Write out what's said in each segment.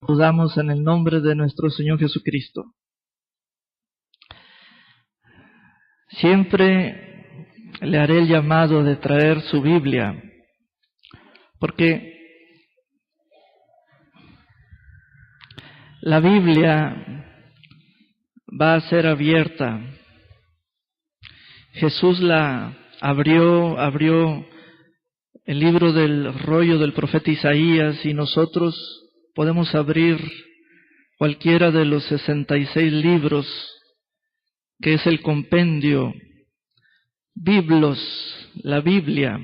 Saludamos en el nombre de nuestro Señor Jesucristo. Siempre le haré el llamado de traer su Biblia, porque la Biblia va a ser abierta. Jesús la abrió el libro del rollo del profeta Isaías, y nosotros podemos abrir cualquiera de los 66 libros, que es el compendio, Biblos, la Biblia,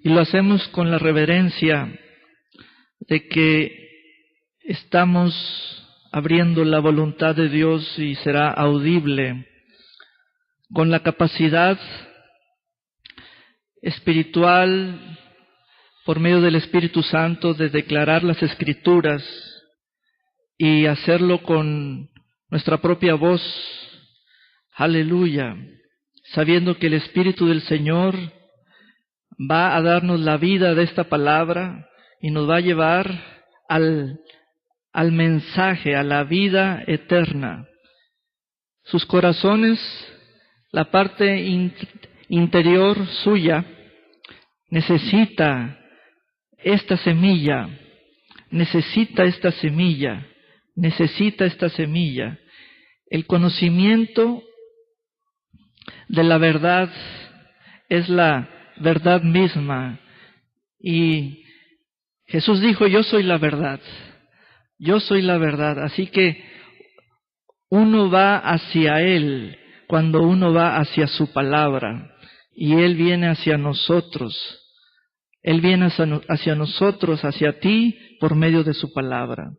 y lo hacemos con la reverencia de que estamos abriendo la voluntad de Dios y será audible, con la capacidad espiritual por medio del Espíritu Santo de declarar las Escrituras y hacerlo con nuestra propia voz. Aleluya, sabiendo que el Espíritu del Señor va a darnos la vida de esta palabra y nos va a llevar al mensaje, a la vida eterna. Sus corazones, la parte interior suya, necesita esta semilla, El conocimiento de la verdad es la verdad misma. Y Jesús dijo: yo soy la verdad. Así que uno va hacia Él cuando uno va hacia su palabra, y Él viene hacia nosotros. Él viene hacia nosotros, hacia ti, por medio de su palabra.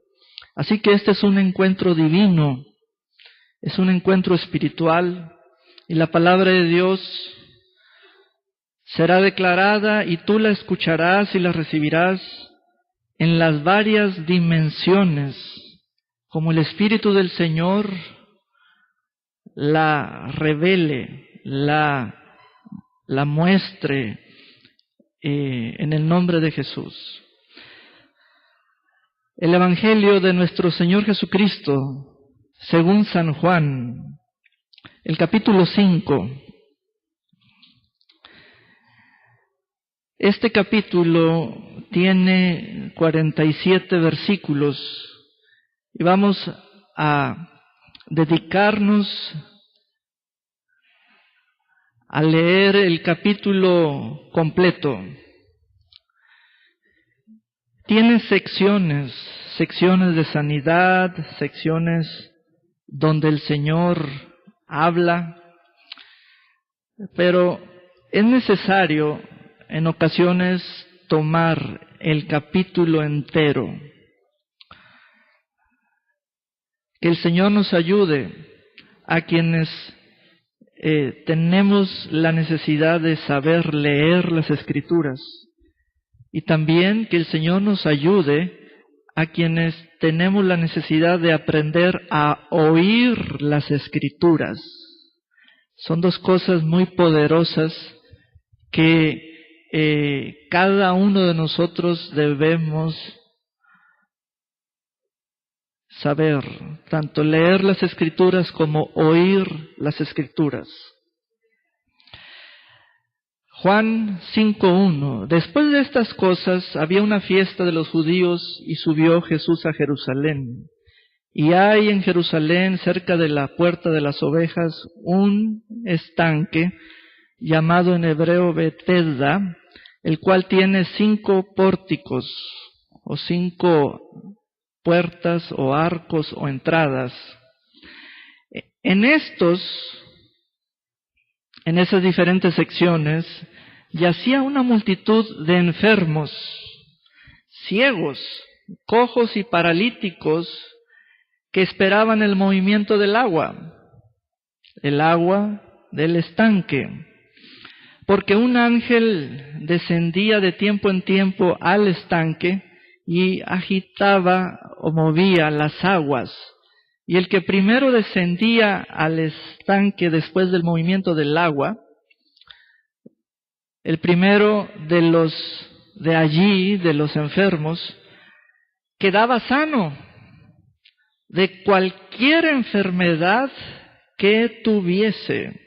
Así que este es un encuentro divino, es un encuentro espiritual, y la palabra de Dios será declarada y tú la escucharás y la recibirás en las varias dimensiones, como el Espíritu del Señor la revele, la muestre, en el nombre de Jesús. El Evangelio de nuestro Señor Jesucristo, según San Juan, el capítulo 5. Este capítulo tiene 47 versículos y vamos a dedicarnos a leer el capítulo completo. Tiene secciones de sanidad, secciones donde el Señor habla, pero es necesario en ocasiones tomar el capítulo entero. Que el Señor nos ayude a quienes tenemos la necesidad de saber leer las Escrituras, y también que el Señor nos ayude a quienes tenemos la necesidad de aprender a oír las Escrituras. Son dos cosas muy poderosas que cada uno de nosotros debemos saber, tanto leer las Escrituras como oír las Escrituras. Juan 5:1. Después de estas cosas había una fiesta de los judíos y subió Jesús a Jerusalén. Y hay en Jerusalén, cerca de la puerta de las ovejas, un estanque llamado en hebreo Betesda, el cual tiene 5 pórticos, o 5 puertas, o arcos, o entradas. En esas diferentes secciones, yacía una multitud de enfermos, ciegos, cojos y paralíticos, que esperaban el movimiento del agua del estanque. Porque un ángel descendía de tiempo en tiempo al estanque y agitaba o movía las aguas. Y el que primero descendía al estanque después del movimiento del agua, el primero de los enfermos, quedaba sano. de cualquier enfermedad que tuviese.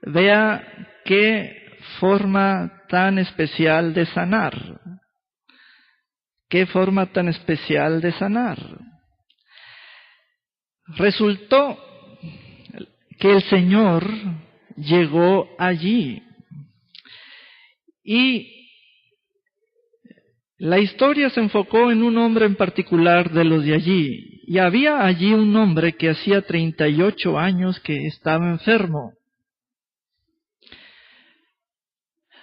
Vea qué forma tan especial de sanar. Qué forma tan especial de sanar. Resultó que el Señor llegó allí. Y la historia se enfocó en un hombre en particular de los de allí. Y había allí un hombre que hacía 38 años que estaba enfermo.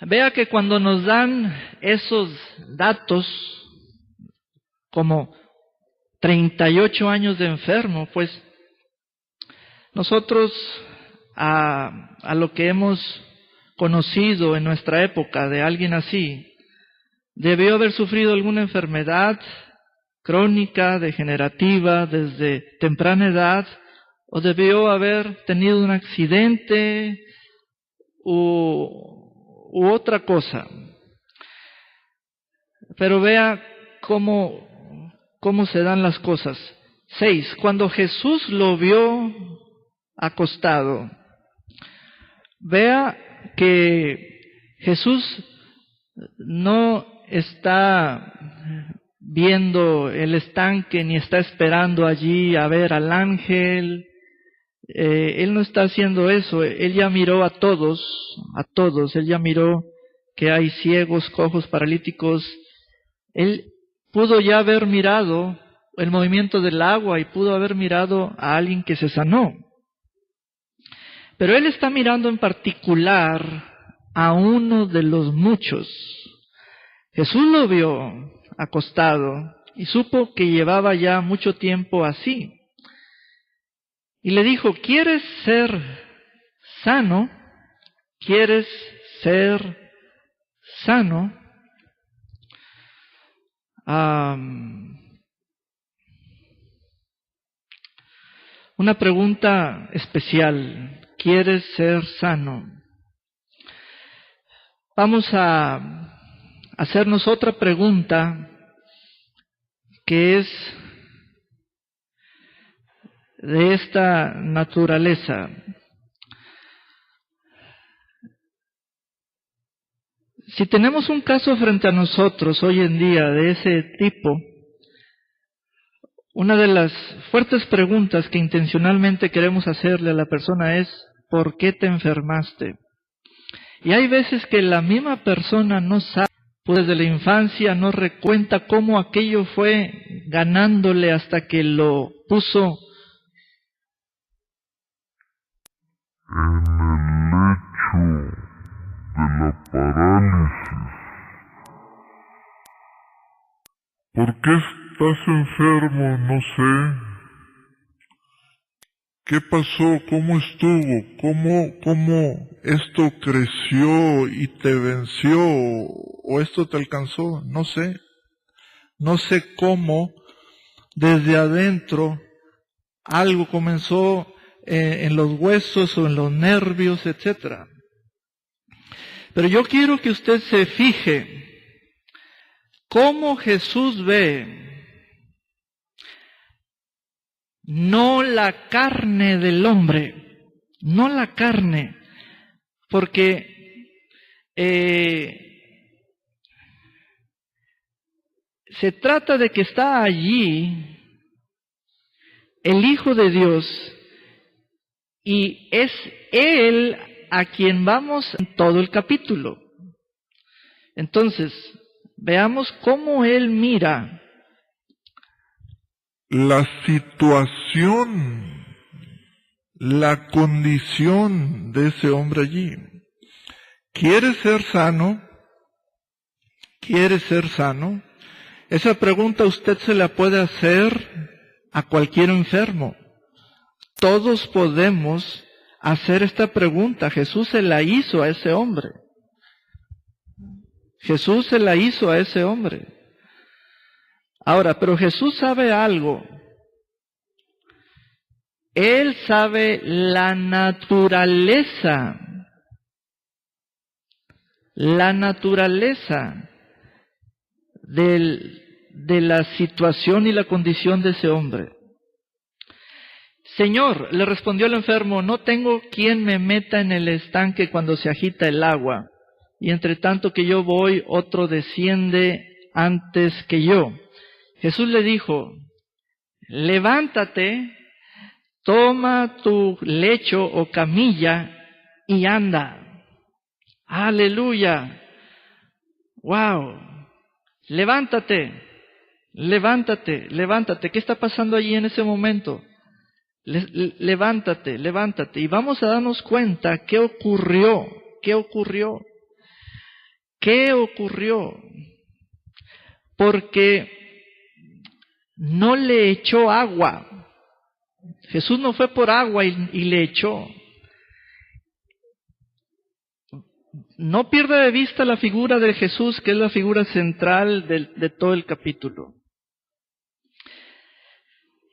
Vea que cuando nos dan esos datos, como 38 años de enfermo, pues nosotros a lo que hemos conocido en nuestra época de alguien así, debió haber sufrido alguna enfermedad crónica, degenerativa, desde temprana edad, o debió haber tenido un accidente u otra cosa. Pero vea cómo se dan las cosas. 6. Cuando Jesús lo vio acostado, vea que Jesús no está viendo el estanque ni está esperando allí a ver al ángel. Él no está haciendo eso. Él ya miró a todos. Él ya miró que hay ciegos, cojos, paralíticos. Él pudo ya haber mirado el movimiento del agua y pudo haber mirado a alguien que se sanó. Pero él está mirando en particular a uno de los muchos. Jesús lo vio acostado y supo que llevaba ya mucho tiempo así. Y le dijo, ¿quieres ser sano? ¿Quieres ser sano? Una pregunta especial. ¿Quieres ser sano? Vamos a hacernos otra pregunta que es de esta naturaleza. Si tenemos un caso frente a nosotros hoy en día de ese tipo, una de las fuertes preguntas que intencionalmente queremos hacerle a la persona es, ¿por qué te enfermaste? Y hay veces que la misma persona no sabe, pues desde la infancia no recuenta cómo aquello fue ganándole hasta que lo puso en el lecho de la parálisis. ¿Por qué estás enfermo? No sé. ¿Qué pasó? ¿Cómo estuvo? ¿Cómo esto creció y te venció? ¿O esto te alcanzó? No sé. No sé cómo desde adentro algo comenzó en los huesos o en los nervios, etc. Pero yo quiero que usted se fije cómo Jesús ve no la carne del hombre, no la carne, porque se trata de que está allí el Hijo de Dios y es Él a quien vamos en todo el capítulo. Entonces, veamos cómo Él mira la situación, la condición de ese hombre allí. ¿Quiere ser sano? ¿Quiere ser sano? Esa pregunta usted se la puede hacer a cualquier enfermo. Todos podemos hacer esta pregunta. Jesús se la hizo a ese hombre. Jesús se la hizo a ese hombre. Ahora, pero Jesús sabe algo. Él sabe la naturaleza de la situación y la condición de ese hombre. Señor, le respondió el enfermo, no tengo quien me meta en el estanque cuando se agita el agua, y entre tanto que yo voy, otro desciende antes que yo. Jesús le dijo, levántate, toma tu lecho o camilla y anda. Aleluya. Wow. Levántate, levántate, levántate. ¿Qué está pasando allí en ese momento? Levántate, levántate. Y vamos a darnos cuenta qué ocurrió, qué ocurrió, qué ocurrió. Porque no le echó agua. Jesús no fue por agua y le echó. No pierda de vista la figura de Jesús, que es la figura central de todo el capítulo.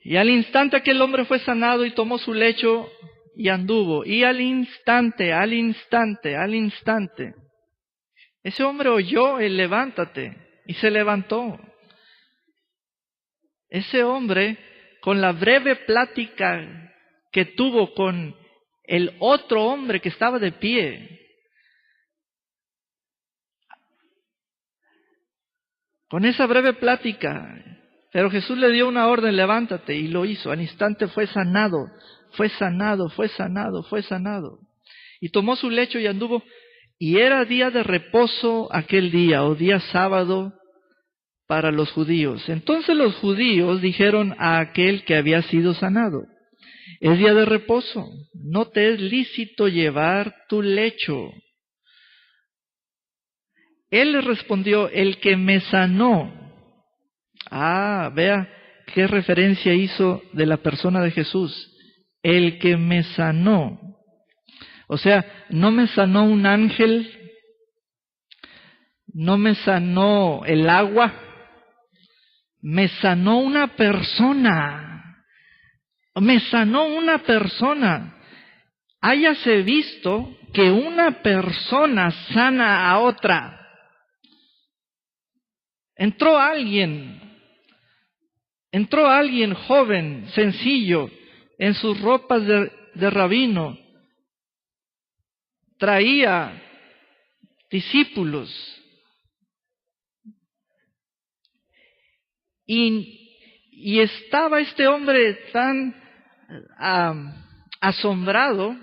Y al instante aquel hombre fue sanado y tomó su lecho y anduvo. Y al instante, ese hombre oyó el levántate y se levantó. Ese hombre, con la breve plática que tuvo con el otro hombre que estaba de pie, con esa breve plática, pero Jesús le dio una orden, levántate, y lo hizo. Al instante fue sanado, fue sanado, fue sanado, fue sanado. Y tomó su lecho y anduvo, y era día de reposo aquel día, o día sábado para los judíos. Entonces los judíos dijeron a aquel que había sido sanado, es día de reposo, no te es lícito llevar tu lecho. Él les respondió, el que me sanó. Vea qué referencia hizo de la persona de Jesús. El que me sanó. O sea, no me sanó un ángel, no me sanó el agua, me sanó una persona. Me sanó una persona. Háyase visto que una persona sana a otra. Entró alguien joven, sencillo, en sus ropas de rabino. Traía discípulos. Y estaba este hombre tan asombrado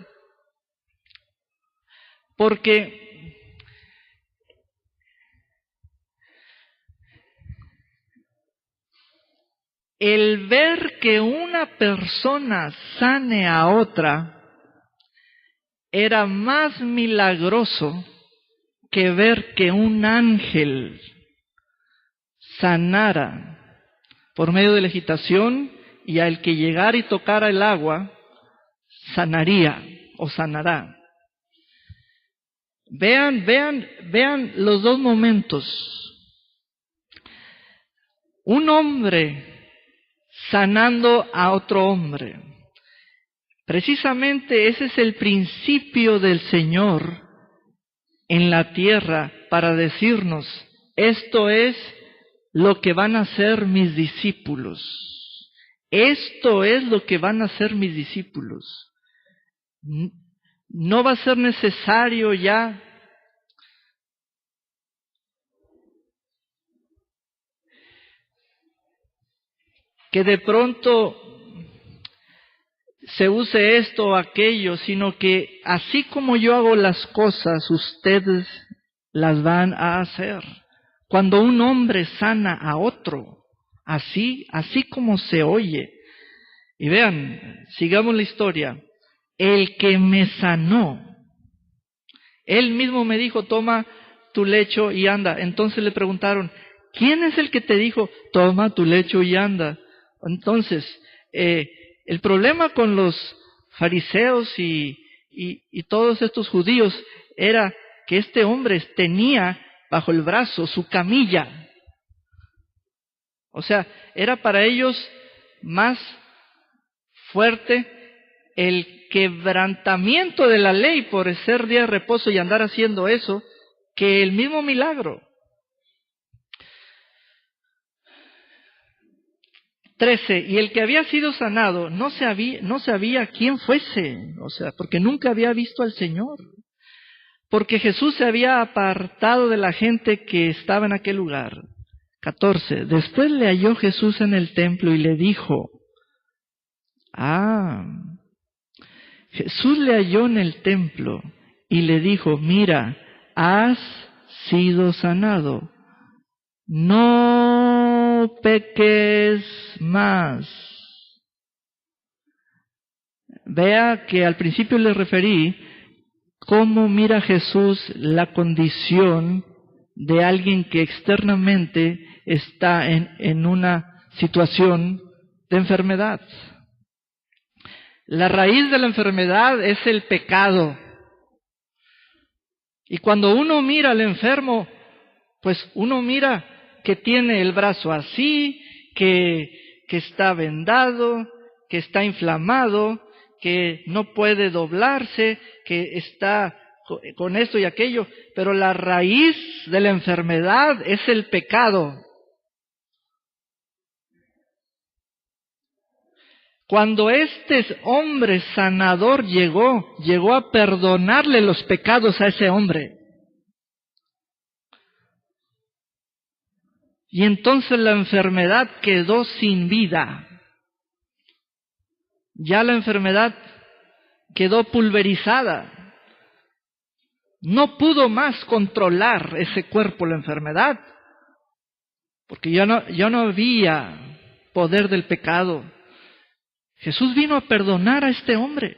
porque el ver que una persona sane a otra era más milagroso que ver que un ángel sanara por medio de la agitación, y al que llegara y tocara el agua, sanaría o sanará. Vean los dos momentos. Un hombre sanando a otro hombre. Precisamente ese es el principio del Señor en la tierra para decirnos, esto es lo que van a ser mis discípulos. Esto es lo que van a ser mis discípulos. No va a ser necesario ya que de pronto se use esto o aquello, sino que así como yo hago las cosas, ustedes las van a hacer. Cuando un hombre sana a otro, así como se oye. Y vean, sigamos la historia. El que me sanó, él mismo me dijo, toma tu lecho y anda. Entonces le preguntaron, ¿quién es el que te dijo, toma tu lecho y anda? Entonces, el problema con los fariseos y todos estos judíos era que este hombre tenía bajo el brazo su camilla. O sea, era para ellos más fuerte el quebrantamiento de la ley por ser día de reposo y andar haciendo eso que el mismo milagro. 13. Y el que había sido sanado no sabía quién fuese, porque nunca había visto al Señor. Porque Jesús se había apartado de la gente que estaba en aquel lugar. 14. Después le halló Jesús en el templo y le dijo, Jesús le halló en el templo y le dijo, mira, has sido sanado. No peques más. Vea que al principio le referí cómo mira Jesús la condición de alguien que externamente está en una situación de enfermedad. La raíz de la enfermedad es el pecado. Y cuando uno mira al enfermo, pues uno mira que tiene el brazo así, que está vendado, que está inflamado, que no puede doblarse, que está con esto y aquello. Pero la raíz de la enfermedad es el pecado. Cuando este hombre sanador llegó a perdonarle los pecados a ese hombre. Y entonces la enfermedad quedó sin vida. Ya la enfermedad quedó pulverizada. No pudo más controlar ese cuerpo la enfermedad. Porque ya no había poder del pecado. Jesús vino a perdonar a este hombre.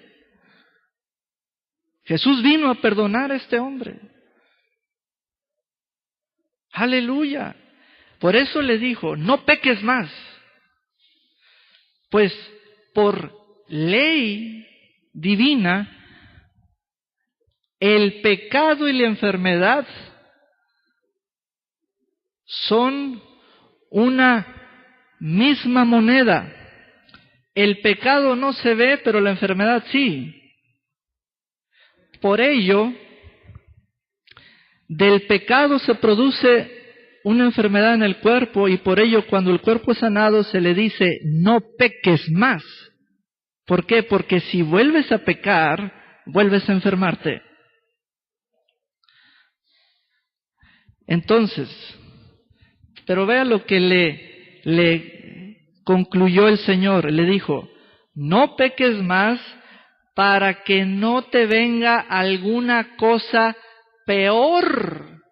Jesús vino a perdonar a este hombre. Aleluya. Por eso le dijo, no peques más. Pues por ley divina, el pecado y la enfermedad son una misma moneda. El pecado no se ve, pero la enfermedad sí. Por ello, del pecado se produce una enfermedad en el cuerpo y por ello cuando el cuerpo es sanado se le dice no peques más. ¿Por qué? Porque si vuelves a pecar, vuelves a enfermarte. Entonces, pero vea lo que le concluyó el Señor. Le dijo, no peques más para que no te venga alguna cosa peor.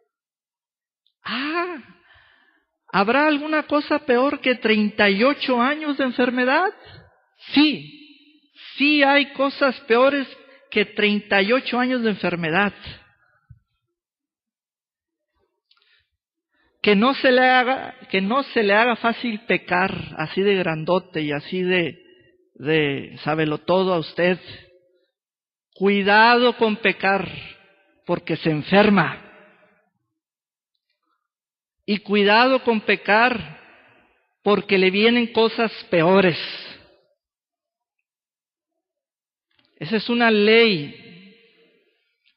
¿Habrá alguna cosa peor que 38 años de enfermedad? Sí hay cosas peores que 38 años de enfermedad. Que no se le haga fácil pecar así de grandote y así de sábelo todo a usted. Cuidado con pecar, porque se enferma. Y cuidado con pecar, porque le vienen cosas peores. Esa es una ley.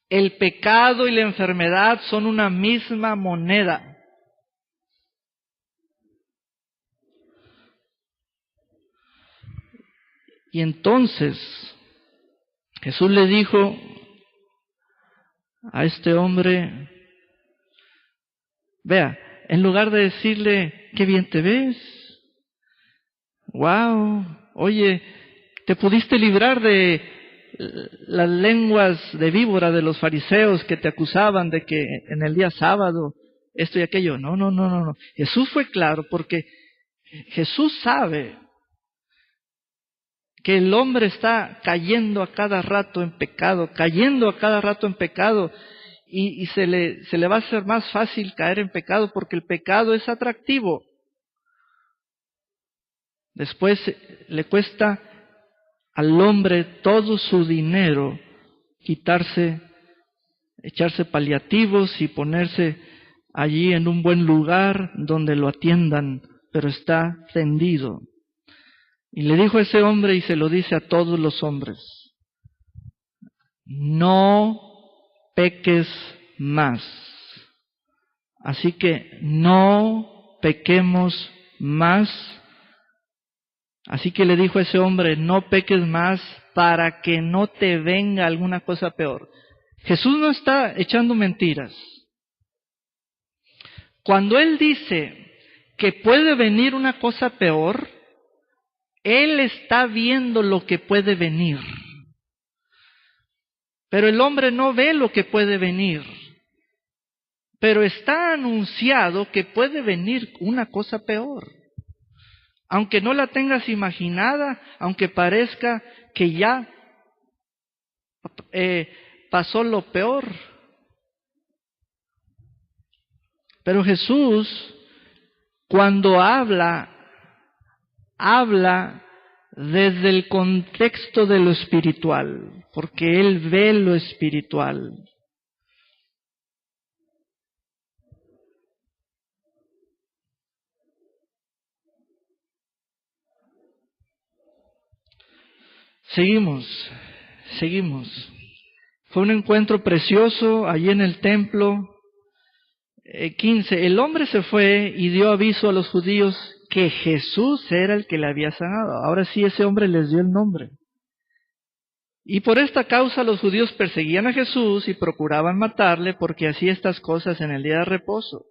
El pecado y la enfermedad son una misma moneda. Y entonces Jesús le dijo a este hombre, vea, en lugar de decirle, qué bien te ves, wow, oye, te pudiste librar de las lenguas de víbora de los fariseos que te acusaban de que en el día sábado esto y aquello. No. Jesús fue claro porque Jesús sabe que el hombre está cayendo a cada rato en pecado, y se le va a hacer más fácil caer en pecado porque el pecado es atractivo. Después le cuesta al hombre todo su dinero echarse paliativos y ponerse allí en un buen lugar donde lo atiendan, pero está tendido. Y le dijo a ese hombre y se lo dice a todos los hombres, no peques más. Así que no pequemos más Así que le dijo a ese hombre, no peques más para que no te venga alguna cosa peor. Jesús no está echando mentiras. Cuando Él dice que puede venir una cosa peor, Él está viendo lo que puede venir. Pero el hombre no ve lo que puede venir. Pero está anunciado que puede venir una cosa peor. Aunque no la tengas imaginada, aunque parezca que ya pasó lo peor. Pero Jesús, cuando habla desde el contexto de lo espiritual, porque Él ve lo espiritual. Seguimos. Fue un encuentro precioso allí en el templo. 15. El hombre se fue y dio aviso a los judíos que Jesús era el que le había sanado. Ahora sí, ese hombre les dio el nombre. Y por esta causa los judíos perseguían a Jesús y procuraban matarle porque hacía estas cosas en el día de reposo.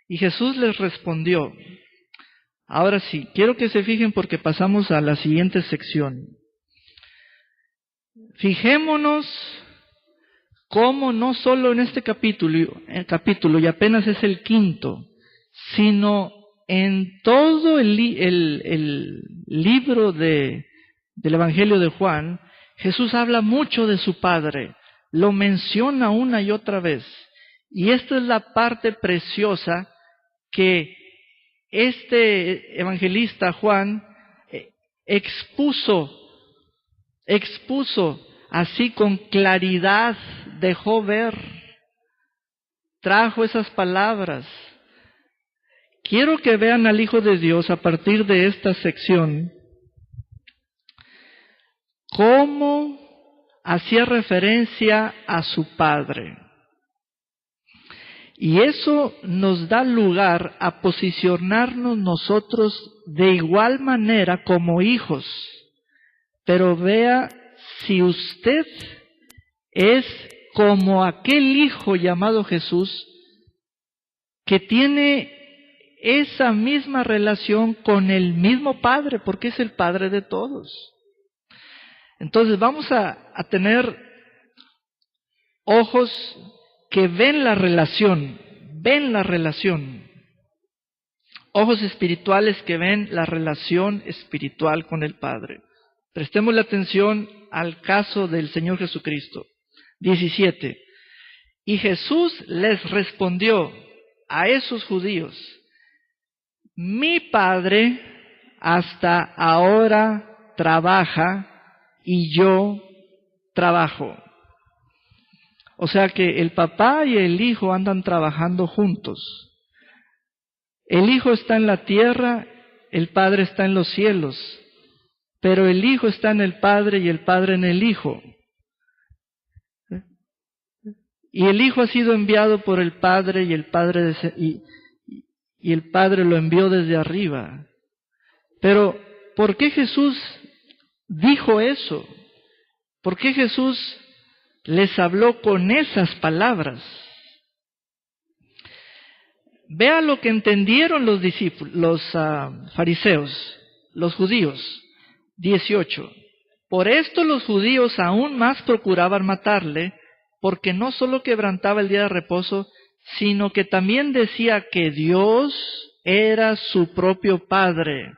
Y Jesús les respondió. Ahora sí, quiero que se fijen porque pasamos a la siguiente sección. Fijémonos cómo no solo en este capítulo, y apenas es el 5, sino en todo el libro del Evangelio de Juan, Jesús habla mucho de su Padre, lo menciona una y otra vez. Y esta es la parte preciosa que este evangelista Juan expuso así con claridad, dejó ver, trajo esas palabras. Quiero que vean al Hijo de Dios a partir de esta sección, cómo hacía referencia a su Padre. Y eso nos da lugar a posicionarnos nosotros de igual manera como hijos. Pero vea si usted es como aquel hijo llamado Jesús que tiene esa misma relación con el mismo Padre, porque es el Padre de todos. Entonces vamos a tener ojos que ven la relación, ojos espirituales que ven la relación espiritual con el Padre. Prestemos la atención al caso del Señor Jesucristo. 17. Y Jesús les respondió a esos judíos, mi Padre hasta ahora trabaja y yo trabajo. O sea que el papá y el hijo andan trabajando juntos. El hijo está en la tierra, el Padre está en los cielos. Pero el Hijo está en el Padre y el Padre en el Hijo. Y el Hijo ha sido enviado por el Padre y el Padre lo envió desde arriba. Pero, ¿por qué Jesús dijo eso? ¿Por qué Jesús les habló con esas palabras? Vea lo que entendieron los discípulos, los fariseos, los judíos. 18. Por esto los judíos aún más procuraban matarle, porque no solo quebrantaba el día de reposo, sino que también decía que Dios era su propio Padre,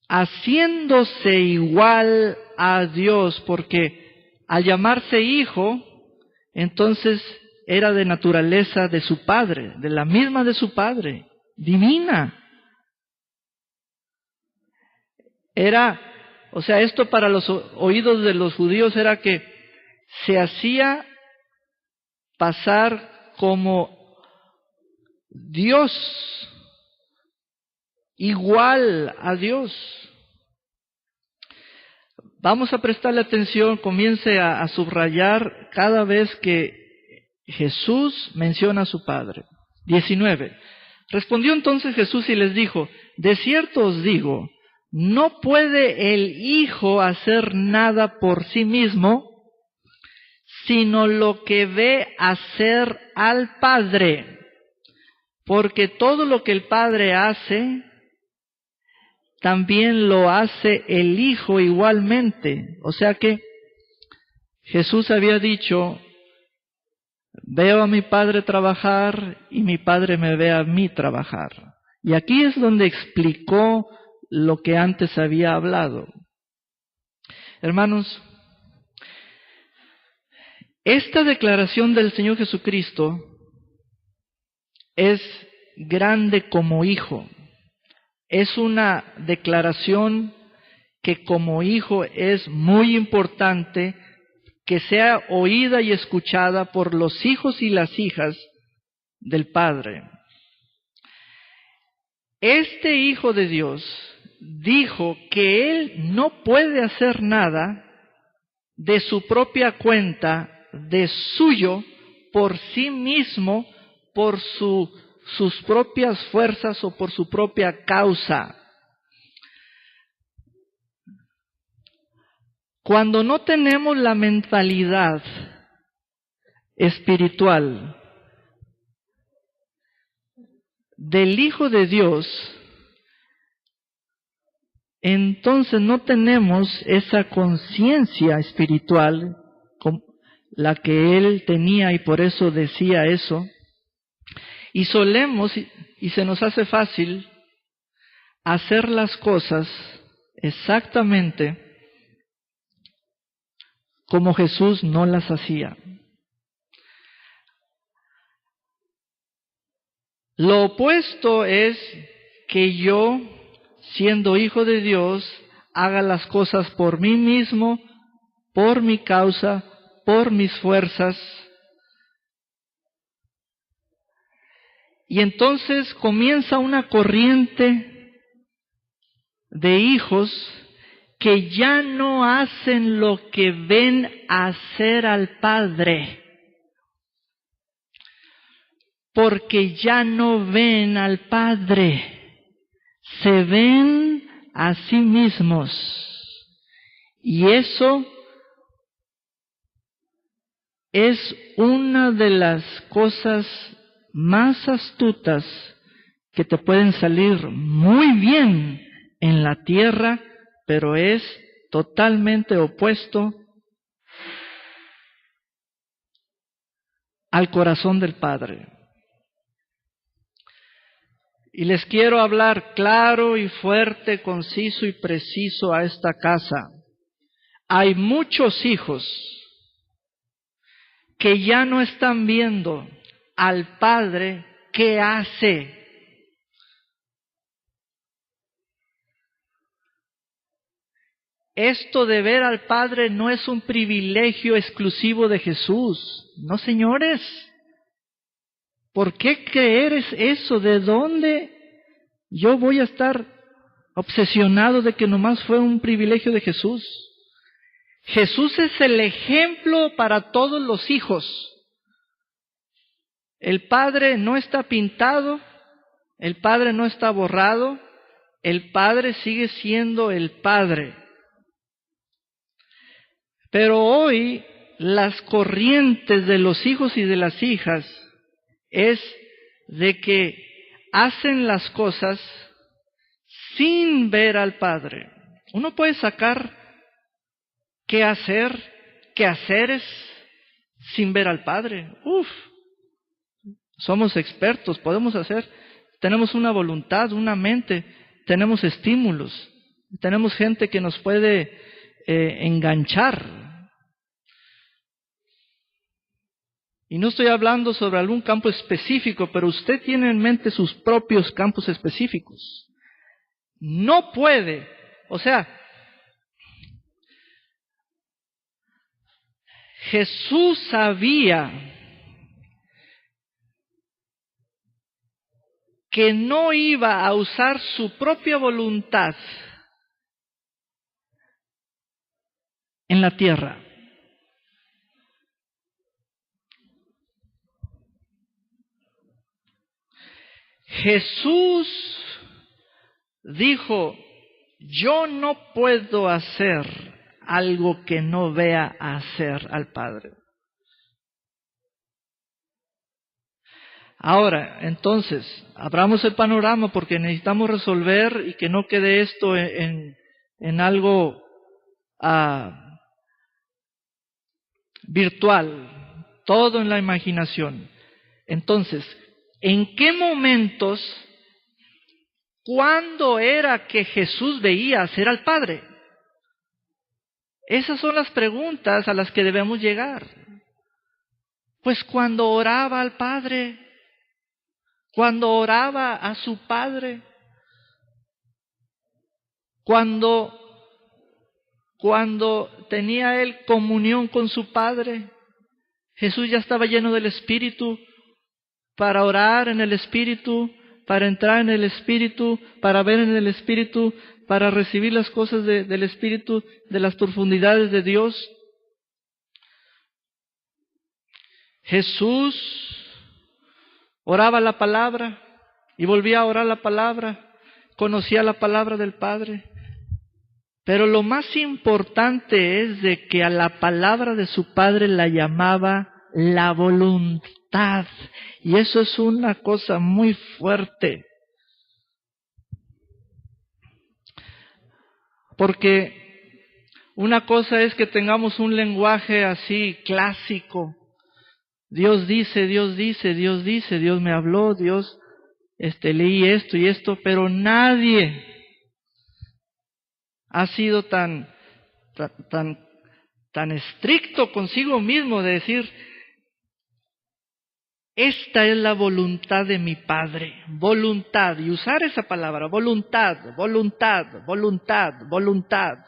haciéndose igual a Dios, porque al llamarse hijo, entonces era de naturaleza de su Padre, de la misma de su Padre, divina. Esto para los oídos de los judíos era que se hacía pasar como Dios, igual a Dios. Vamos a prestarle atención, comience a subrayar cada vez que Jesús menciona a su Padre. 19. Respondió entonces Jesús y les dijo, de cierto os digo, no puede el Hijo hacer nada por sí mismo, sino lo que ve hacer al Padre. Porque todo lo que el Padre hace, también lo hace el Hijo igualmente. O sea que Jesús había dicho, veo a mi Padre trabajar y mi Padre me ve a mí trabajar. Y aquí es donde explicó lo que antes había hablado. Hermanos, esta declaración del Señor Jesucristo es grande como hijo. Es una declaración que como hijo es muy importante que sea oída y escuchada por los hijos y las hijas del Padre. Este Hijo de Dios dijo que Él no puede hacer nada de su propia cuenta, de suyo, por sí mismo, por sus propias fuerzas o por su propia causa. Cuando no tenemos la mentalidad espiritual del Hijo de Dios, entonces no tenemos esa conciencia espiritual como la que Él tenía y por eso decía eso. Y solemos, y se nos hace fácil, hacer las cosas exactamente como Jesús no las hacía. Lo opuesto es que yo, siendo hijo de Dios, haga las cosas por mí mismo, por mi causa, por mis fuerzas. Y entonces comienza una corriente de hijos que ya no hacen lo que ven hacer al Padre, porque ya no ven al Padre, se ven a sí mismos. Y eso es una de las cosas más astutas que te pueden salir muy bien en la tierra, pero es totalmente opuesto al corazón del Padre. Y les quiero hablar claro y fuerte, conciso y preciso a esta casa. Hay muchos hijos que ya no están viendo al Padre qué hace. Esto de ver al Padre no es un privilegio exclusivo de Jesús. No, señores. ¿Por qué creer eso? ¿De dónde yo voy a estar obsesionado de que nomás fue un privilegio de Jesús? Jesús es el ejemplo para todos los hijos. El Padre no está pintado, el Padre no está borrado, el Padre sigue siendo el Padre. Pero hoy las corrientes de los hijos y de las hijas es de que hacen las cosas sin ver al Padre. Uno puede sacar quehaceres sin ver al Padre. Somos expertos, podemos hacer, tenemos una voluntad, una mente, tenemos estímulos, tenemos gente que nos puede enganchar. Y no estoy hablando sobre algún campo específico, pero usted tiene en mente sus propios campos específicos. No puede, o sea, Jesús sabía que no iba a usar su propia voluntad en la tierra. Jesús dijo, yo no puedo hacer algo que no vea hacer al Padre. Ahora, entonces, abramos el panorama porque necesitamos resolver y que no quede esto en algo virtual, todo en la imaginación. Entonces, ¿en qué momentos, cuándo era que Jesús veía hacer al Padre? Esas son las preguntas a las que debemos llegar. Pues cuando oraba al Padre, cuando oraba a su Padre, cuando tenía él comunión con su Padre, Jesús ya estaba lleno del Espíritu para orar en el Espíritu, para entrar en el Espíritu, para ver en el Espíritu, para recibir las cosas del Espíritu, de las profundidades de Dios. Jesús oraba la palabra y volvía a orar la palabra, conocía la palabra del Padre. Pero lo más importante es de que a la palabra de su Padre la llamaba la voluntad. Y eso es una cosa muy fuerte. Porque una cosa es que tengamos un lenguaje así clásico. Dios dice, Dios dice, Dios dice, Dios me habló, Dios leí esto y esto, pero nadie ha sido tan estricto consigo mismo de decir, esta es la voluntad de mi Padre, voluntad, y usar esa palabra, voluntad, voluntad, voluntad, voluntad.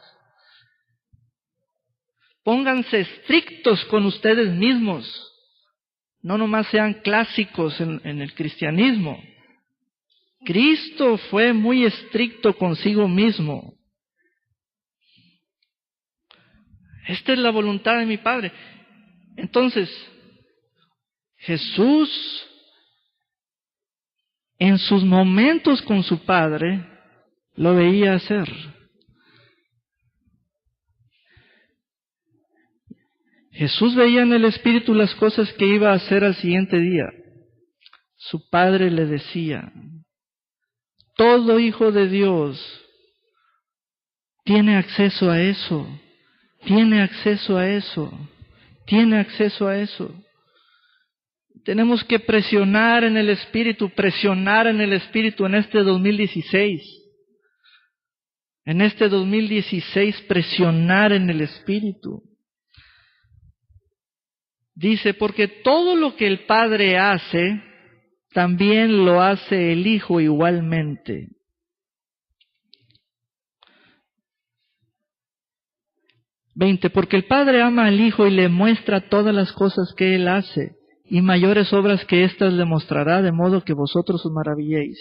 Pónganse estrictos con ustedes mismos, no nomás sean clásicos en el cristianismo. Cristo fue muy estricto consigo mismo. Esta es la voluntad de mi Padre. Entonces, Jesús, en sus momentos con su Padre, lo veía hacer. Jesús veía en el Espíritu las cosas que iba a hacer al siguiente día. Su Padre le decía, todo hijo de Dios tiene acceso a eso, tiene acceso a eso, tiene acceso a eso. Tenemos que presionar en el Espíritu en este 2016. En este 2016 presionar en el Espíritu. Dice, porque todo lo que el Padre hace, también lo hace el Hijo igualmente. Porque el Padre ama al Hijo y le muestra todas las cosas que Él hace, y mayores obras que éstas le mostrará, de modo que vosotros os maravilléis.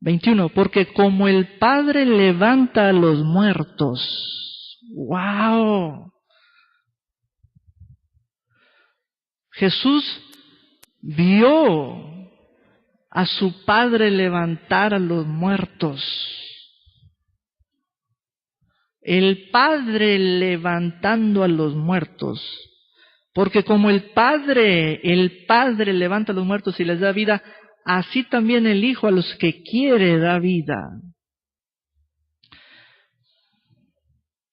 21. Porque como el Padre levanta a los muertos. ¡Wow! Jesús vio a su Padre levantar a los muertos. El Padre levantando a los muertos. Porque como el Padre levanta a los muertos y les da vida, así también el Hijo a los que quiere da vida.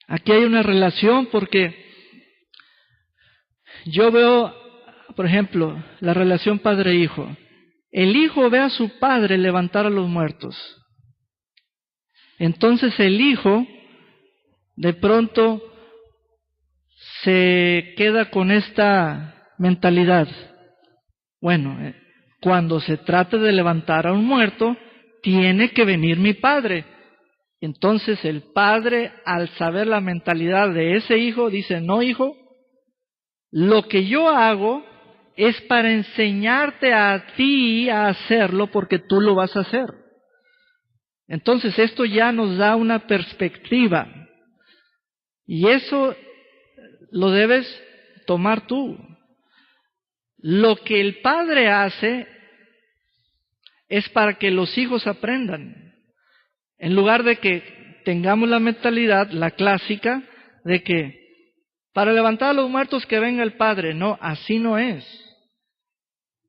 Aquí hay una relación porque yo veo, por ejemplo, la relación padre-hijo. El Hijo ve a su Padre levantar a los muertos. Entonces el Hijo de pronto se queda con esta mentalidad. Bueno, cuando se trate de levantar a un muerto, tiene que venir mi Padre. Entonces el Padre, al saber la mentalidad de ese hijo, dice, no, hijo, lo que yo hago es para enseñarte a ti a hacerlo porque tú lo vas a hacer. Entonces esto ya nos da una perspectiva. Y eso lo debes tomar tú. Lo que el Padre hace es para que los hijos aprendan. En lugar de que tengamos la mentalidad, la clásica, de que para levantar a los muertos que venga el Padre. No, así no es.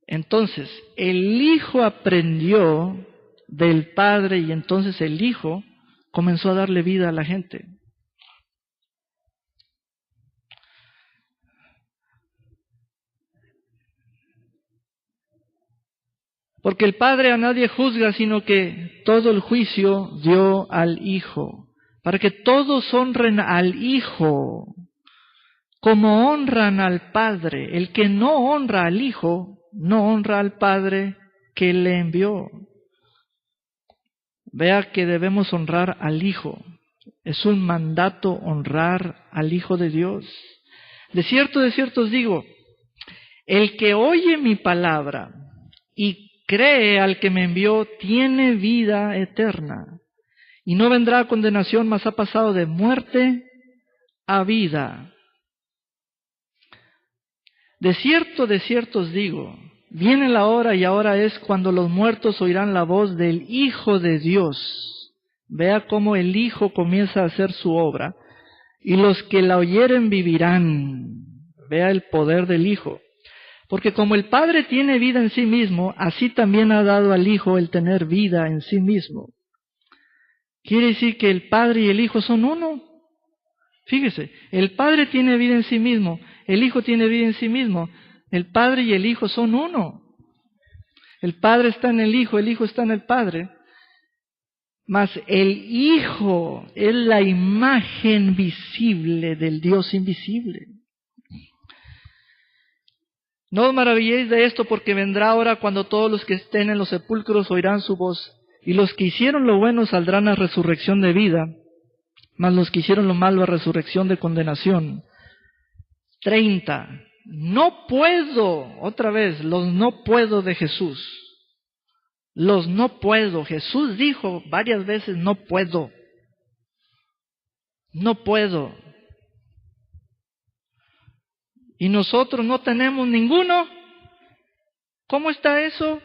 Entonces, el Hijo aprendió del Padre y entonces el Hijo comenzó a darle vida a la gente. Porque el Padre a nadie juzga, sino que todo el juicio dio al Hijo, para que todos honren al Hijo, como honran al Padre. El que no honra al Hijo, no honra al Padre que le envió. Vea que debemos honrar al Hijo. Es un mandato honrar al Hijo de Dios. De cierto os digo, el que oye mi palabra y cree al que me envió, tiene vida eterna, y no vendrá a condenación, mas ha pasado de muerte a vida. De cierto os digo, viene la hora y ahora es cuando los muertos oirán la voz del Hijo de Dios. Vea cómo el Hijo comienza a hacer su obra, y los que la oyeren vivirán. Vea el poder del Hijo. Porque como el Padre tiene vida en sí mismo, así también ha dado al Hijo el tener vida en sí mismo. Quiere decir que el Padre y el Hijo son uno. Fíjese, el Padre tiene vida en sí mismo, el Hijo tiene vida en sí mismo. El Padre y el Hijo son uno. El Padre está en el Hijo está en el Padre. Mas el Hijo es la imagen visible del Dios invisible. No os maravilléis de esto, porque vendrá hora cuando todos los que estén en los sepulcros oirán su voz, y los que hicieron lo bueno saldrán a resurrección de vida, mas los que hicieron lo malo a resurrección de condenación. 30. No puedo, otra vez, los no puedo de Jesús. Los no puedo. Jesús dijo varias veces no puedo. No puedo. Y nosotros no tenemos ninguno. ¿Cómo está eso?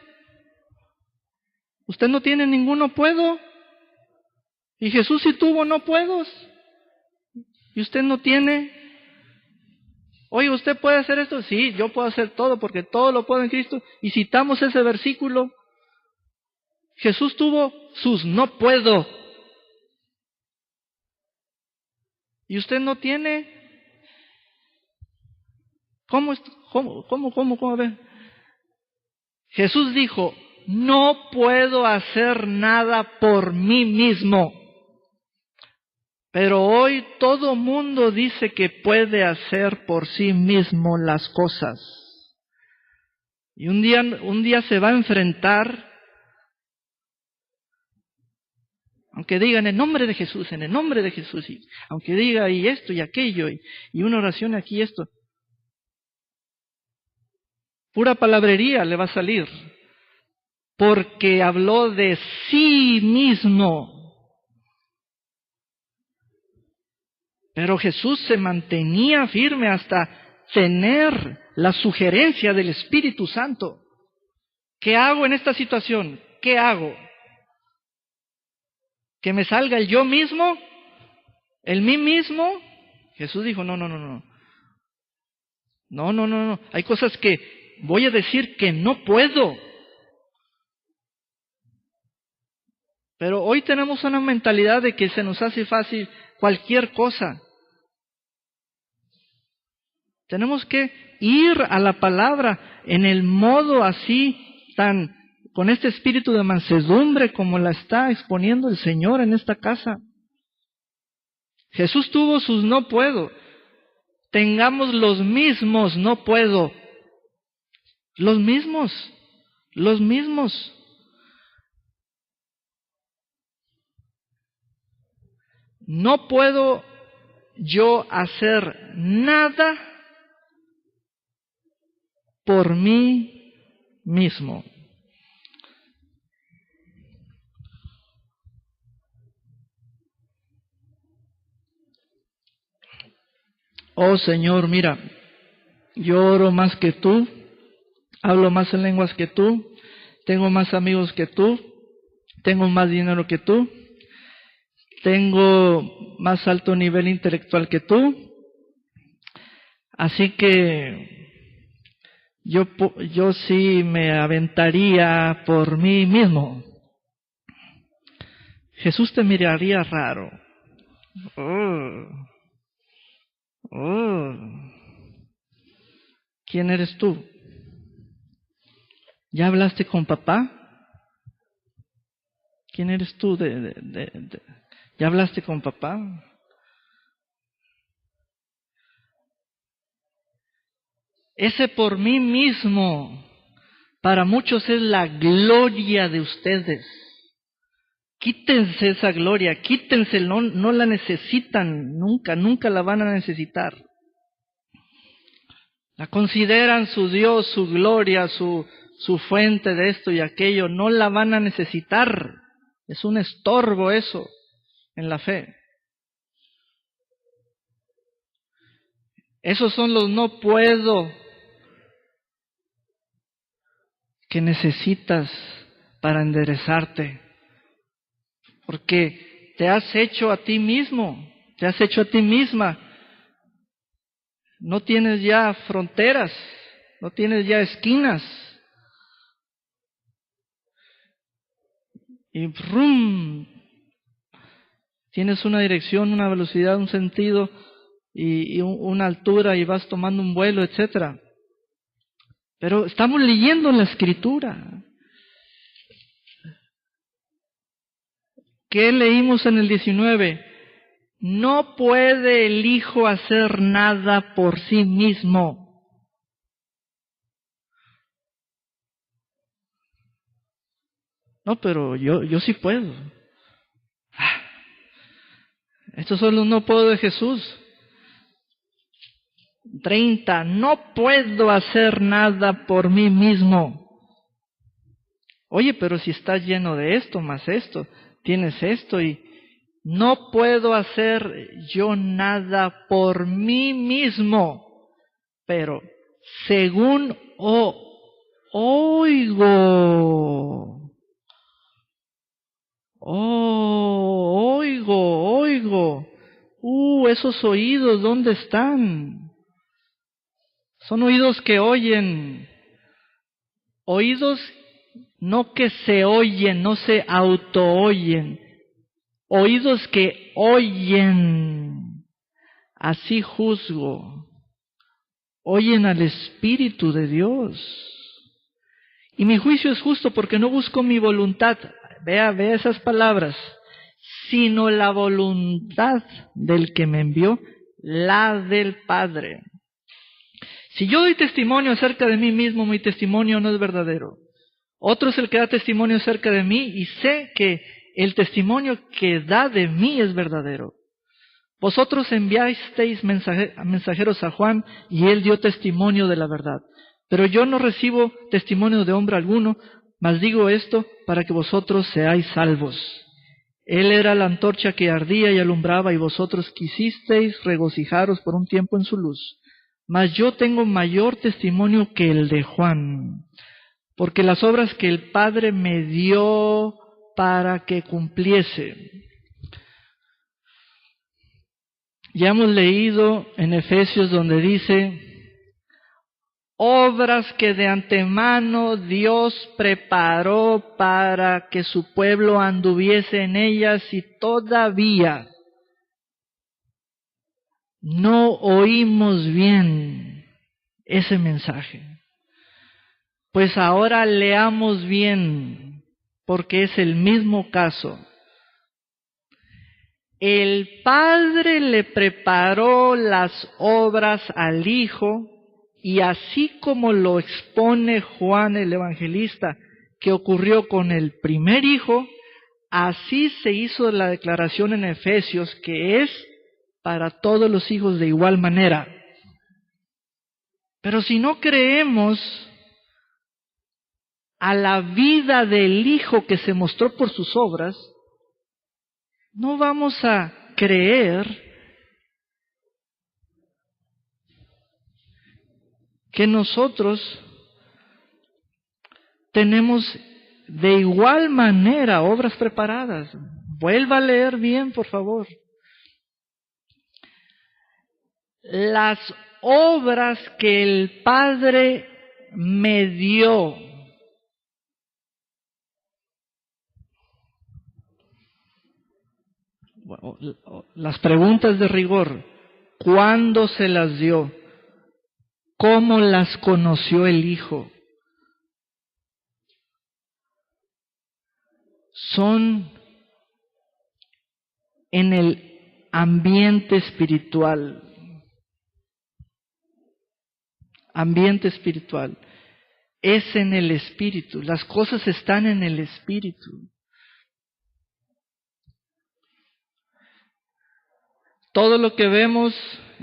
Usted no tiene ninguno puedo. Y Jesús sí tuvo no puedos. Y usted no tiene. Oye, ¿usted puede hacer esto? Sí, yo puedo hacer todo porque todo lo puedo en Cristo. Y citamos ese versículo. Jesús tuvo sus no puedo. Y usted no tiene. ¿Cómo? A ver. Jesús dijo, no puedo hacer nada por mí mismo. Pero hoy todo mundo dice que puede hacer por sí mismo las cosas. Y un día se va a enfrentar, aunque diga en el nombre de Jesús, y aunque diga y esto y aquello, y una oración aquí y esto. Pura palabrería le va a salir, porque habló de sí mismo. Pero Jesús se mantenía firme hasta tener la sugerencia del Espíritu Santo. ¿Qué hago en esta situación? ¿Qué hago? ¿Que me salga el yo mismo? ¿El mí mismo? Jesús dijo, no. No. Hay cosas que voy a decir que no puedo. Pero hoy tenemos una mentalidad de que se nos hace fácil cualquier cosa. Tenemos que ir a la palabra en el modo así, con este espíritu de mansedumbre como la está exponiendo el Señor en esta casa. Jesús tuvo sus no puedo. Tengamos los mismos no puedo. Los mismos. No puedo yo hacer nada por mí mismo. Oh Señor, mira, yo oro más que tú, hablo más en lenguas que tú, tengo más amigos que tú, tengo más dinero que tú, tengo más alto nivel intelectual que tú, así que yo sí me aventaría por mí mismo. Jesús te miraría raro. ¿Quién eres tú? ¿Ya hablaste con papá? ¿Quién eres tú? ¿Ya hablaste con papá? Ese por mí mismo, para muchos es la gloria de ustedes. Quítense esa gloria, quítense, no la necesitan nunca la van a necesitar. La consideran su Dios, su gloria, su fuente de esto y aquello, no la van a necesitar. Es un estorbo eso en la fe. Esos son los no puedo que necesitas para enderezarte. Porque te has hecho a ti mismo, te has hecho a ti misma. No tienes ya fronteras, no tienes ya esquinas. Y ¡rum! Tienes una dirección, una velocidad, un sentido y una altura y vas tomando un vuelo, etcétera. Pero estamos leyendo la Escritura. ¿Qué leímos en el 19? No puede el Hijo hacer nada por sí mismo. No, pero yo sí puedo. Estos son los no puedo de Jesús. 30. No puedo hacer nada por mí mismo. Oye, pero si estás lleno de esto, más esto, tienes esto y no puedo hacer yo nada por mí mismo, pero según oigo. Esos oídos, ¿dónde están? Son oídos que oyen. Oídos no que se oyen, no se auto-oyen. Oídos que oyen. Así juzgo. Oyen al Espíritu de Dios. Y mi juicio es justo porque no busco mi voluntad. Vea esas palabras. Sino la voluntad del que me envió, la del Padre. Si yo doy testimonio acerca de mí mismo, mi testimonio no es verdadero. Otro es el que da testimonio acerca de mí y sé que el testimonio que da de mí es verdadero. Vosotros enviasteis mensajeros a Juan y él dio testimonio de la verdad. Pero yo no recibo testimonio de hombre alguno, mas digo esto para que vosotros seáis salvos. Él era la antorcha que ardía y alumbraba y vosotros quisisteis regocijaros por un tiempo en su luz. Mas yo tengo mayor testimonio que el de Juan, porque las obras que el Padre me dio para que cumpliese. Ya hemos leído en Efesios donde dice, obras que de antemano Dios preparó para que su pueblo anduviese en ellas y todavía no oímos bien ese mensaje. Pues ahora leamos bien, porque es el mismo caso. El Padre le preparó las obras al Hijo, y así como lo expone Juan el Evangelista, que ocurrió con el primer Hijo, así se hizo la declaración en Efesios, que es para todos los hijos de igual manera. Pero si no creemos a la vida del Hijo que se mostró por sus obras, no vamos a creer que nosotros tenemos de igual manera, obras preparadas. Vuelva a leer bien, por favor. Las obras que el Padre me dio. Bueno, las preguntas de rigor. ¿Cuándo se las dio? ¿Cómo las conoció el Hijo? Son en el ambiente espiritual. Ambiente espiritual. Es en el espíritu. Las cosas están en el espíritu. Todo lo que vemos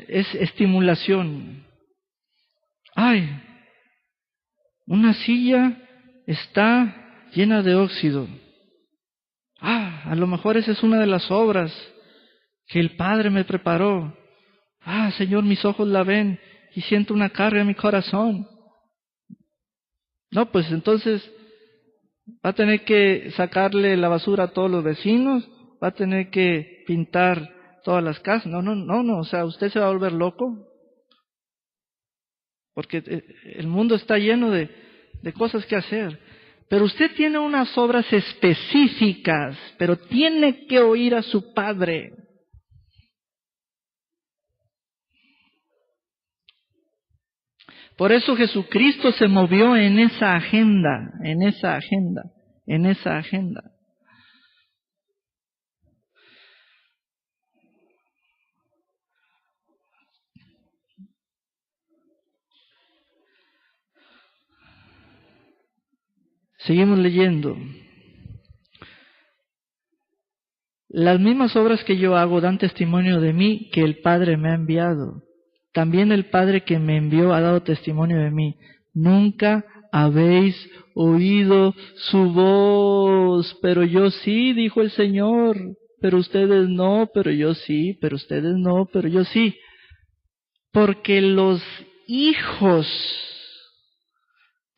es estimulación. Ay, una silla está llena de óxido. A lo mejor esa es una de las obras que el Padre me preparó. Señor, mis ojos la ven y siento una carga en mi corazón. No, pues entonces va a tener que sacarle la basura a todos los vecinos, va a tener que pintar todas las casas. No, o sea, usted se va a volver loco. Porque el mundo está lleno de cosas que hacer. Pero usted tiene unas obras específicas, pero tiene que oír a su Padre. Por eso Jesucristo se movió en esa agenda. Seguimos leyendo. Las mismas obras que yo hago dan testimonio de mí que el Padre me ha enviado. También el Padre que me envió ha dado testimonio de mí. Nunca habéis oído su voz, pero yo sí, dijo el Señor. Pero ustedes no, pero yo sí, pero ustedes no, pero yo sí. Porque los hijos,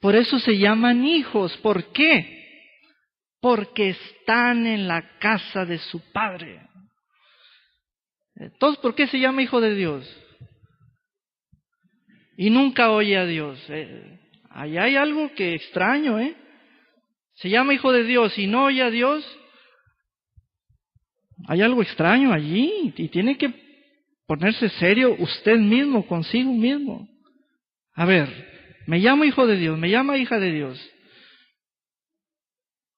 por eso se llaman hijos. ¿Por qué? Porque están en la casa de su Padre. Entonces, ¿por qué se llama hijo de Dios? Y nunca oye a Dios. Ahí hay algo que extraño, Se llama hijo de Dios y no oye a Dios. Hay algo extraño allí y tiene que ponerse serio usted mismo, consigo mismo. A ver, me llamo hijo de Dios, me llama hija de Dios.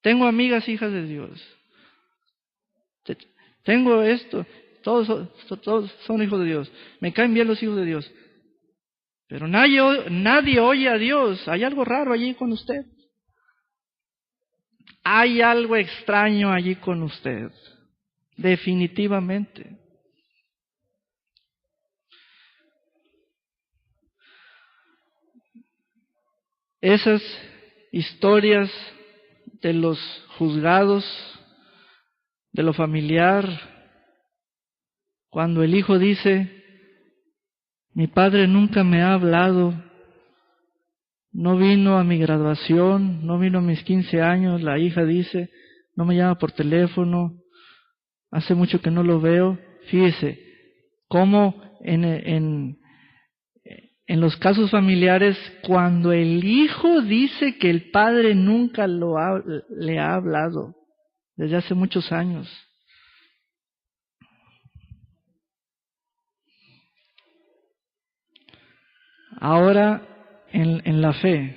Tengo amigas hijas de Dios. Tengo esto, todos son hijos de Dios. Me caen bien los hijos de Dios. Pero nadie oye a Dios. Hay algo raro allí con usted. Hay algo extraño allí con usted. Definitivamente. Esas historias de los juzgados, de lo familiar, cuando el hijo dice, mi padre nunca me ha hablado, no vino a mi graduación, no vino a mis 15 años, la hija dice, no me llama por teléfono, hace mucho que no lo veo. Fíjese, cómo en los casos familiares, cuando el hijo dice que el padre nunca le ha hablado, desde hace muchos años. Ahora, en la fe,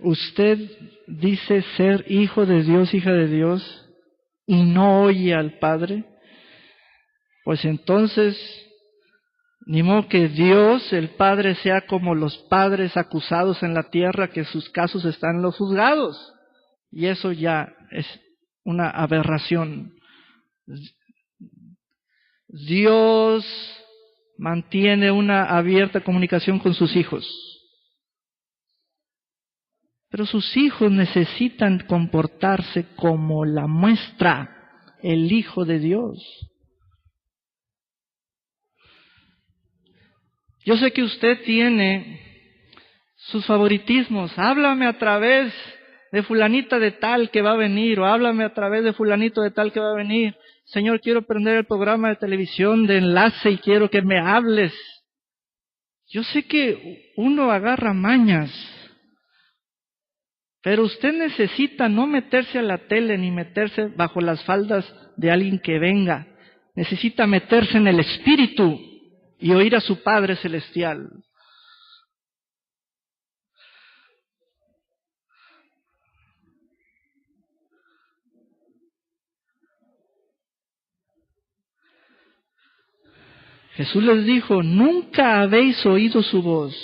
usted dice ser hijo de Dios, hija de Dios, y no oye al Padre, pues entonces, ni modo que Dios, el Padre, sea como los padres acusados en la tierra, que sus casos están en los juzgados. Y eso ya es una aberración. Dios mantiene una abierta comunicación con sus hijos. Pero sus hijos necesitan comportarse como la muestra, el Hijo de Dios. Yo sé que usted tiene sus favoritismos. Háblame a través de fulanita de tal que va a venir, o háblame a través de fulanito de tal que va a venir. Señor, quiero prender el programa de televisión de enlace y quiero que me hables. Yo sé que uno agarra mañas, pero usted necesita no meterse a la tele ni meterse bajo las faldas de alguien que venga. Necesita meterse en el Espíritu y oír a su Padre Celestial. Jesús les dijo, nunca habéis oído su voz.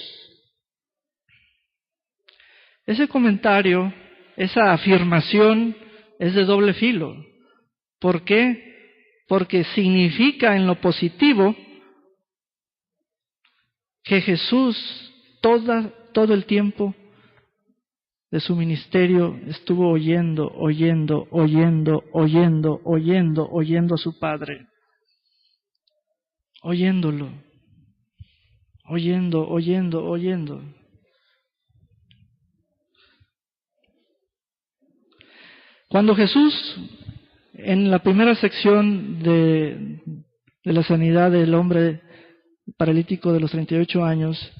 Ese comentario, esa afirmación es de doble filo. ¿Por qué? Porque significa en lo positivo que Jesús todo el tiempo de su ministerio estuvo oyendo a su Padre. Oyéndolo. Oyendo. Cuando Jesús, en la primera sección de la sanidad del hombre paralítico de los 38 años,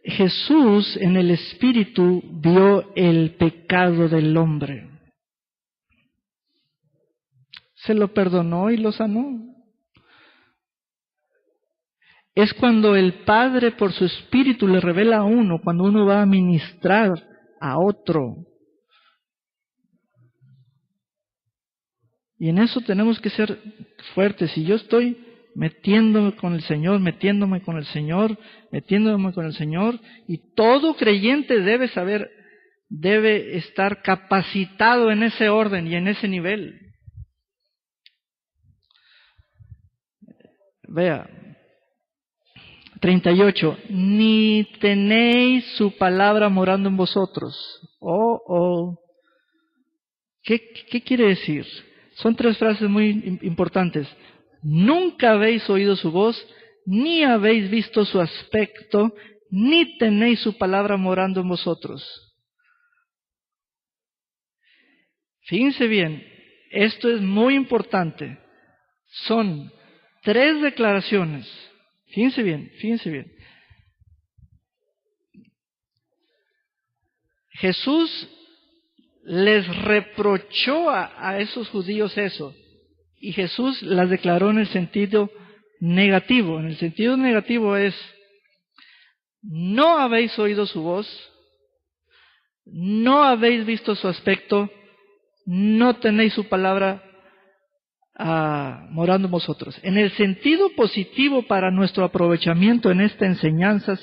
Jesús en el Espíritu vio el pecado del hombre. Se lo perdonó y lo sanó. Es cuando el Padre por su Espíritu le revela a uno, cuando uno va a ministrar a otro. Y en eso tenemos que ser fuertes. Si yo estoy metiéndome con el Señor, y todo creyente debe estar capacitado en ese orden y en ese nivel. Vea, 38, ni tenéis su palabra morando en vosotros. ¿Qué quiere decir? Son tres frases muy importantes. Nunca habéis oído su voz, ni habéis visto su aspecto, ni tenéis su palabra morando en vosotros. Fíjense bien, esto es muy importante. Son tres declaraciones. Fíjense bien. Jesús les reprochó a esos judíos eso. Y Jesús las declaró en el sentido negativo. En el sentido negativo es, no habéis oído su voz, no habéis visto su aspecto, no tenéis su palabra morando en vosotros. En el sentido positivo para nuestro aprovechamiento en esta enseñanza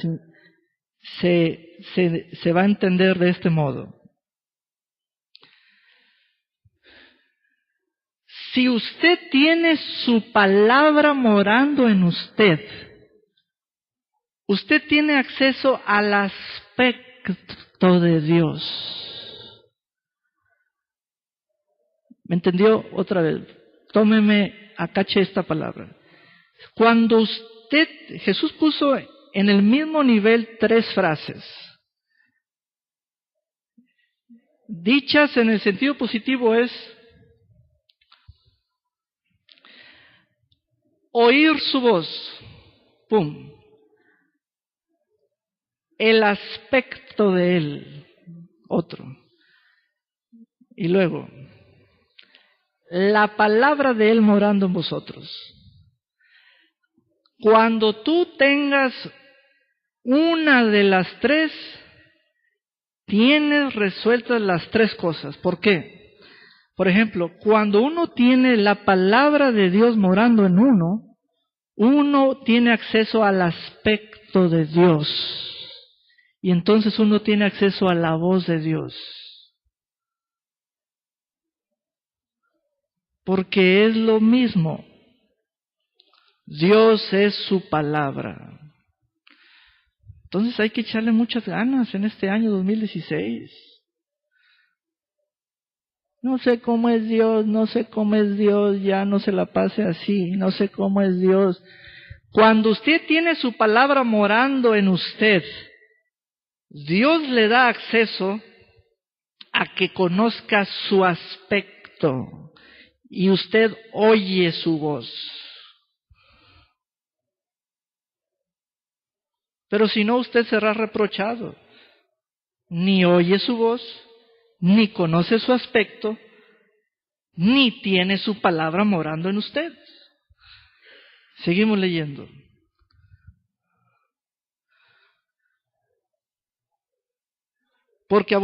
se va a entender de este modo. Si usted tiene su palabra morando en usted, usted tiene acceso al aspecto de Dios. ¿Me entendió? Otra vez. Tómeme, acache esta palabra. Cuando Jesús puso en el mismo nivel tres frases. Dichas en el sentido positivo es oír su voz, ¡pum! El aspecto de Él, otro. Y luego, la palabra de Él morando en vosotros. Cuando tú tengas una de las tres, tienes resueltas las tres cosas. ¿Por qué? Por ejemplo, cuando uno tiene la palabra de Dios morando en uno tiene acceso al aspecto de Dios. Y entonces uno tiene acceso a la voz de Dios. Porque es lo mismo. Dios es su palabra. Entonces hay que echarle muchas ganas en este año 2016. No sé cómo es Dios, ya no se la pase así, no sé cómo es Dios. Cuando usted tiene su palabra morando en usted, Dios le da acceso a que conozca su aspecto y usted oye su voz. Pero si no, usted será reprochado. Ni oye su voz, ni conoce su aspecto, ni tiene su palabra morando en usted. Seguimos leyendo. Porque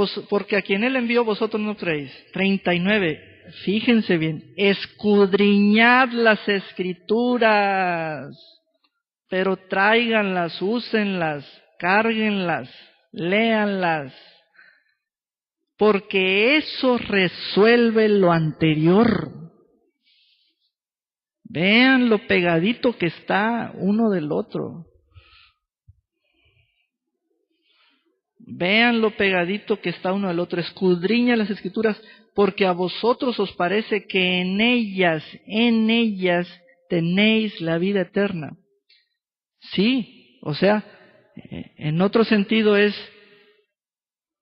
a quien Él envió vosotros no creéis. 39. Fíjense bien. Escudriñad las Escrituras, pero tráiganlas, úsenlas, cárguenlas, léanlas. Porque eso resuelve lo anterior. Vean lo pegadito que está uno del otro. Vean lo pegadito que está uno al otro. Escudriña las Escrituras, porque a vosotros os parece que en ellas tenéis la vida eterna. Sí, o sea, en otro sentido es,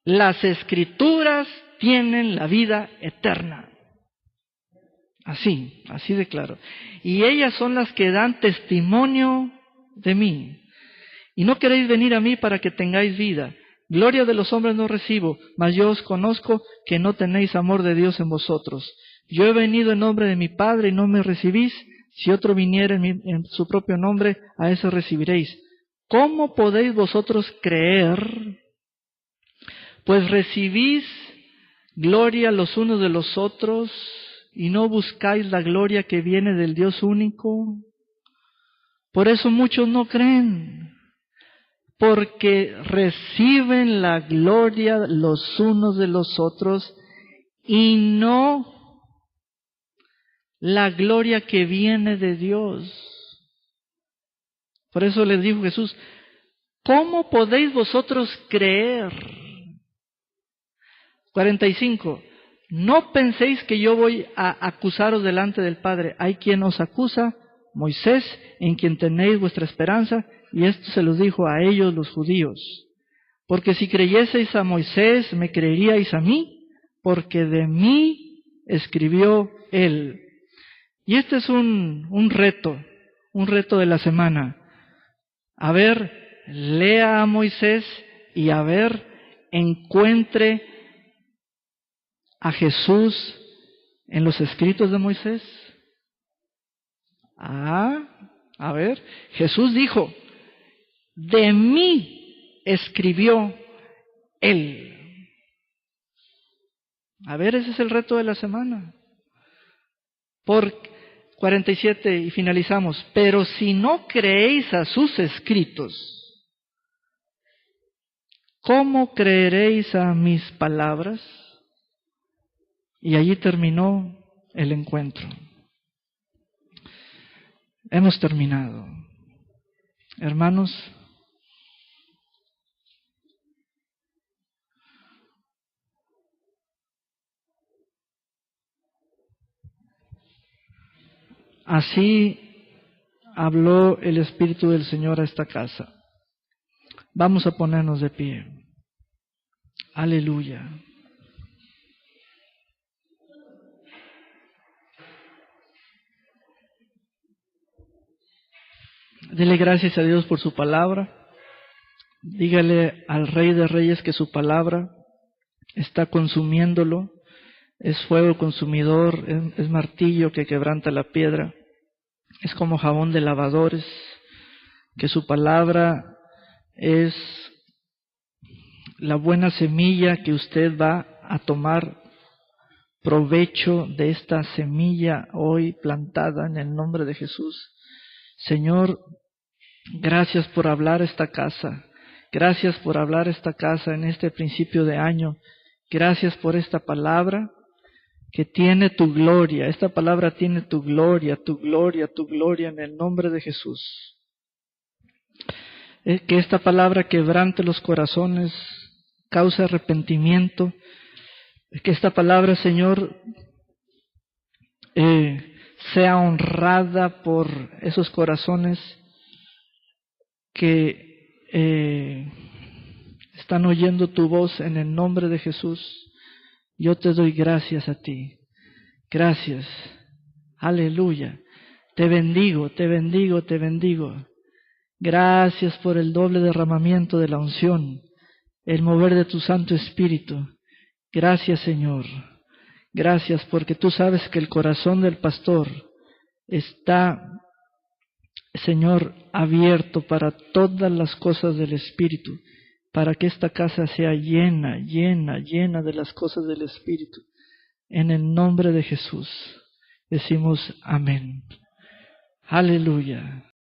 las Escrituras tienen la vida eterna. Así de claro. Y ellas son las que dan testimonio de mí. Y no queréis venir a mí para que tengáis vida. Gloria de los hombres no recibo, mas yo os conozco que no tenéis amor de Dios en vosotros. Yo he venido en nombre de mi Padre y no me recibís. Si otro viniera en su propio nombre, a ese recibiréis. ¿Cómo podéis vosotros creer? Pues recibís gloria los unos de los otros y no buscáis la gloria que viene del Dios único. Por eso muchos no creen. Porque reciben la gloria los unos de los otros y no la gloria que viene de Dios. Por eso les dijo Jesús, ¿cómo podéis vosotros creer? 45. No penséis que yo voy a acusaros delante del Padre. Hay quien os acusa, Moisés, en quien tenéis vuestra esperanza. Y esto se los dijo a ellos los judíos. Porque si creyeseis a Moisés, me creeríais a mí, porque de mí escribió él. Y este es un reto de la semana. A ver, lea a Moisés y a ver, encuentre a Jesús en los escritos de Moisés. A ver, Jesús dijo, de mí escribió él. A ver, ese es el reto de la semana. Por 47 y finalizamos. Pero si no creéis a sus escritos, ¿cómo creeréis a mis palabras? Y allí terminó el encuentro. Hemos terminado. Hermanos, así habló el Espíritu del Señor a esta casa. Vamos a ponernos de pie. Aleluya. Dele gracias a Dios por su palabra. Dígale al Rey de Reyes que su palabra está consumiéndolo. Es fuego consumidor, es martillo que quebranta la piedra. Es como jabón de lavadores. Que su palabra es la buena semilla que usted va a tomar provecho de esta semilla hoy plantada en el nombre de Jesús. Señor, gracias por hablar esta casa. Gracias por hablar esta casa en este principio de año. Gracias por esta palabra que tiene tu gloria. Esta palabra tiene tu gloria, tu gloria, tu gloria en el nombre de Jesús. Que esta palabra quebrante los corazones, cause arrepentimiento. Que esta palabra, Señor, sea honrada por esos corazones que están oyendo tu voz en el nombre de Jesús. Yo te doy gracias a ti. Gracias. Aleluya. Te bendigo, te bendigo, te bendigo. Gracias por el doble derramamiento de la unción, el mover de tu Santo Espíritu. Gracias, Señor. Gracias porque tú sabes que el corazón del pastor está, Señor, abierto para todas las cosas del Espíritu, para que esta casa sea llena, llena, llena de las cosas del Espíritu. En el nombre de Jesús decimos amén. Aleluya.